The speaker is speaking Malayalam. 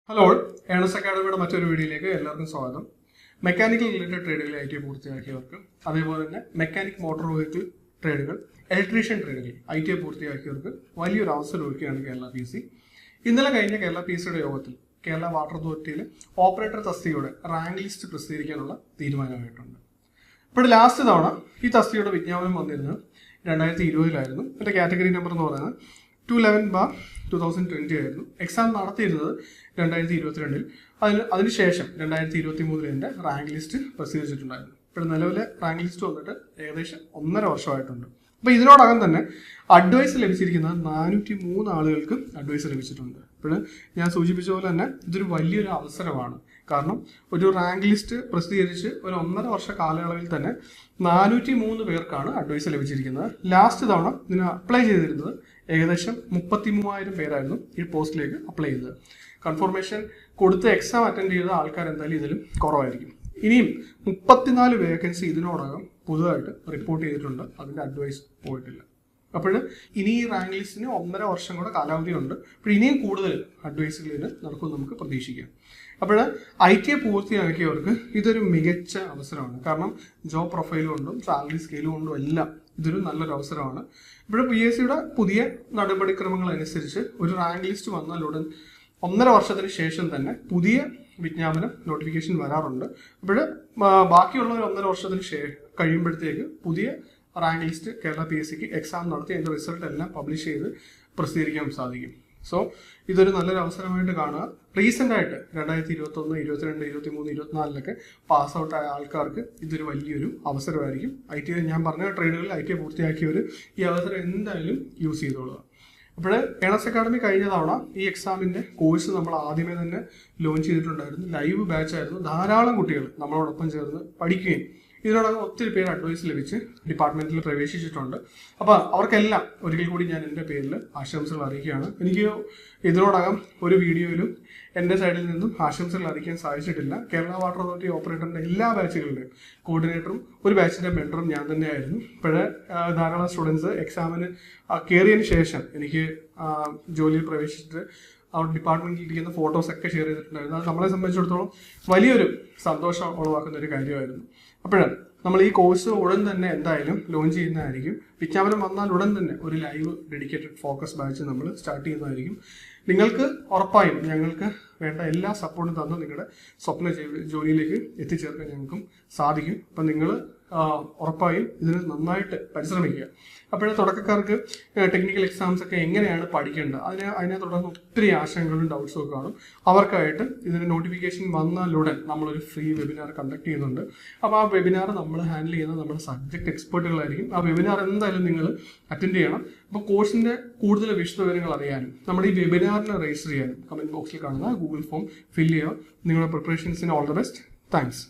ഹലോ, ഏണസ് അക്കാഡമിയുടെ മറ്റൊരു വീഡിയോയിലേക്ക് എല്ലാവർക്കും സ്വാഗതം. മെക്കാനിക്കൽ റിലേറ്റഡ് ട്രേഡുകളിൽ ഐ ടി പൂർത്തിയാക്കിയവർക്ക്, അതേപോലെ തന്നെ മെക്കാനിക് മോട്ടോർ വെഹിക്കിൾ ട്രേഡുകൾ, ഇലക്ട്രീഷ്യൻ ട്രേഡുകൾ ഐ ടി പൂർത്തിയാക്കിയവർക്ക് വലിയൊരു അവസരം ഒരുക്കുകയാണ് കേരള PSC. ഇന്നലെ കഴിഞ്ഞ കേരള PSCയുടെ യോഗത്തിൽ കേരള വാട്ടർ അതോറിറ്റിയിലെ ഓപ്പറേറ്റർ തസ്തികയുടെ റാങ്ക് ലിസ്റ്റ് പ്രസിദ്ധീകരിക്കാനുള്ള തീരുമാനമായിട്ടുണ്ട്. ഇപ്പോൾ ലാസ്റ്റ് തവണ ഈ തസ്തികയുടെ വിജ്ഞാപനം വന്നിരുന്നത് 2020 എൻ്റെ കാറ്റഗറി നമ്പർ എന്ന് പറയുന്നത് 211/2020 ആയിരുന്നു. എക്സാം നടത്തിയിരുന്നത് 2022 അതിനുശേഷം 2023 എൻ്റെ റാങ്ക് ലിസ്റ്റ് പ്രസിദ്ധീകരിച്ചിട്ടുണ്ടായിരുന്നു. ഇപ്പോൾ നിലവിലെ റാങ്ക് ലിസ്റ്റ് വന്നിട്ട് ഏകദേശം 1.5 വർഷമായിട്ടുണ്ട്. അപ്പോൾ ഇതിനോടകം തന്നെ അഡ്വൈസ് ലഭിച്ചിരിക്കുന്നത് 403 ആളുകൾക്ക് അഡ്വൈസ് ലഭിച്ചിട്ടുണ്ട്. ഇപ്പോൾ ഞാൻ സൂചിപ്പിച്ച പോലെ തന്നെ ഇതൊരു വലിയൊരു അവസരമാണ്. കാരണം ഒരു റാങ്ക് ലിസ്റ്റ് പ്രസിദ്ധീകരിച്ച് ഒരു 1.5 വർഷ കാലയളവിൽ തന്നെ 403 പേർക്കാണ് അഡ്വൈസ് ലഭിച്ചിരിക്കുന്നത്. ലാസ്റ്റ് തവണ ഇതിന് അപ്ലൈ ചെയ്തിരുന്നത് ഏകദേശം 33,000 പേരായിരുന്നു ഈ പോസ്റ്റിലേക്ക് അപ്ലൈ ചെയ്തത്. കൺഫർമേഷൻ കൊടുത്ത് എക്സാം അറ്റൻഡ് ചെയ്ത ആൾക്കാർ എന്തായാലും ഇതിലും കുറവായിരിക്കും. ഇനിയും 34 വേക്കൻസി ഇതിനോടകം പുതുതായിട്ട് റിപ്പോർട്ട് ചെയ്തിട്ടുണ്ട്. അതിൻ്റെ അഡ്വൈസ് പോയിട്ടില്ല. അപ്പോൾ ഇനി ഈ റാങ്ക് ലിസ്റ്റിന് 1.5 വർഷം കൂടെ കാലാവധി ഉണ്ട്. അപ്പോൾ ഇനിയും കൂടുതൽ അഡ്വൈസുകൾ ഇതിന് നടക്കുമെന്ന് നമുക്ക് പ്രതീക്ഷിക്കാം. അപ്പോൾ IT പൂർത്തിയാക്കിയവർക്ക് ഇതൊരു മികച്ച അവസരമാണ്. കാരണം ജോബ് പ്രൊഫൈൽ കൊണ്ടും സാലറി സ്കെയിൽ കൊണ്ടും എല്ലാം ഇതൊരു നല്ലൊരു അവസരമാണ്. ഇപ്പോൾ PSCയുടെ പുതിയ നടപടിക്രമങ്ങൾ അനുസരിച്ച് ഒരു റാങ്ക് ലിസ്റ്റ് വന്നാലുടൻ 1.5 വർഷത്തിന് ശേഷം തന്നെ പുതിയ വിജ്ഞാപനം നോട്ടിഫിക്കേഷൻ വരാറുണ്ട്. അപ്പോൾ ബാക്കിയുള്ള ഒരു 1.5 വർഷത്തിന് കഴിയുമ്പോഴത്തേക്ക് പുതിയ റാങ്ക് ലിസ്റ്റ് കേരള PSCക്ക് എക്സാം നടത്തി അതിൻ്റെ റിസൾട്ട് എല്ലാം പബ്ലിഷ് ചെയ്ത് പ്രസിദ്ധീകരിക്കാൻ സാധിക്കും. സോ ഇതൊരു നല്ലൊരു അവസരമായിട്ട് കാണുക. റീസെൻ്റ് ആയിട്ട് 2021, 22, 23, 24 പാസ് ഔട്ട് ആയ ആൾക്കാർക്ക് ഇതൊരു വലിയൊരു അവസരമായിരിക്കും. IT ഞാൻ പറഞ്ഞ ട്രേഡുകളിൽ IT പൂർത്തിയാക്കിയവർ ഈ അവസരം എന്തായാലും യൂസ് ചെയ്തോളുക. അപ്പോൾ ഏണസ് അക്കാഡമി കഴിഞ്ഞ തവണ ഈ എക്സാമിൻ്റെ കോഴ്സ് നമ്മൾ ആദ്യമേ തന്നെ ലോഞ്ച് ചെയ്തിട്ടുണ്ടായിരുന്നു. ലൈവ് ബാച്ച് ആയിരുന്നു. ധാരാളം കുട്ടികൾ നമ്മളോടൊപ്പം ചേർന്ന് പഠിക്കുകയും ഇതിനോടകം ഒത്തിരി പേര് അഡ്വൈസ് ലഭിച്ച് ഡിപ്പാർട്ട്മെന്റിൽ പ്രവേശിച്ചിട്ടുണ്ട്. അപ്പോൾ അവർക്കെല്ലാം ഒരിക്കൽ കൂടി ഞാൻ എൻ്റെ പേരിൽ ആശംസകൾ അറിയിക്കുകയാണ്. എനിക്ക് ഇതിനോടകം ഒരു വീഡിയോയിലും എൻ്റെ സൈഡിൽ നിന്നും ആശംസകൾ അറിയിക്കാൻ സാധിച്ചിട്ടില്ല. കേരള വാട്ടർ അതോറിറ്റി ഓപ്പറേറ്ററിൻ്റെ എല്ലാ ബാച്ചുകളുടെയും കോർഡിനേറ്ററും ഒരു ബാച്ചിൻ്റെ മെൻറ്ററും ഞാൻ തന്നെയായിരുന്നു. ഇപ്പോഴേ ധാരാളം സ്റ്റുഡൻസ് എക്സാമിന് കയറിയതിന് ശേഷം എനിക്ക് ജോലിയിൽ പ്രവേശിച്ചിട്ട് അവർ ഡിപ്പാർട്ട്മെന്റിൽ ഇരിക്കുന്ന ഫോട്ടോസൊക്കെ ഷെയർ ചെയ്തിട്ടുണ്ടായിരുന്നു. അത് നമ്മളെ സംബന്ധിച്ചിടത്തോളം വലിയൊരു സന്തോഷം ഉളവാക്കുന്ന ഒരു കാര്യമായിരുന്നു. അപ്പോൾ നമ്മൾ ഈ കോഴ്സ് ഉടൻ തന്നെ എന്തായാലും ലോഞ്ച് ചെയ്യുന്നതായിരിക്കും. വിജ്ഞാപനം വന്നാൽ ഉടൻ തന്നെ ഒരു ലൈവ് ഡെഡിക്കേറ്റഡ് ഫോക്കസ് ബാച്ച് നമ്മൾ സ്റ്റാർട്ട് ചെയ്യുന്നതായിരിക്കും. നിങ്ങൾക്ക് ഉറപ്പായും ഞങ്ങൾക്ക് വേണ്ട എല്ലാ സപ്പോർട്ടും തന്ന് നിങ്ങളുടെ സ്വപ്ന ജോലിയിലേക്ക് എത്തിച്ചേർക്കാൻ ഞങ്ങൾക്കും സാധിക്കും. അപ്പം നിങ്ങൾ ഉറപ്പായും ഇതിന് നന്നായിട്ട് പരിശ്രമിക്കുക. അപ്പോഴേ തുടക്കക്കാർക്ക് ടെക്നിക്കൽ എക്സാംസ് ഒക്കെ എങ്ങനെയാണ് പഠിക്കേണ്ടത് അതിനെ തുടർന്ന് ഒത്തിരി ആശങ്കകളും ഡൗട്ട്സും ഒക്കെ കാണും. അവർക്കായിട്ട് ഇതിന് നോട്ടിഫിക്കേഷൻ വന്നാലുടൻ നമ്മളൊരു ഫ്രീ വെബിനാർ കണ്ടക്ട് ചെയ്യുന്നുണ്ട്. അപ്പോൾ ആ വെബിനാർ നമ്മൾ ഹാൻഡിൽ ചെയ്യുന്നത് നമ്മുടെ സബ്ജക്ട് എക്സ്പേർട്ടുകളായിരിക്കും. ആ വെബിനാർ എന്തായാലും നിങ്ങൾ അറ്റൻഡ് ചെയ്യണം. അപ്പോൾ കോഴ്സിൻ്റെ കൂടുതൽ വിശദവിവരങ്ങൾ അറിയാനും നമ്മുടെ ഈ വെബിനാറിനെ രജിസ്റ്റർ ചെയ്യാനും കമൻറ്റ് ബോക്സിൽ കാണുന്ന ഗൂഗിൾ ഫോം ഫില്ല് ചെയ്യുക. നിങ്ങളുടെ പ്രിപ്പറേഷൻസിന് ഓൾ ദ ബെസ്റ്റ്. താങ്ക്സ്.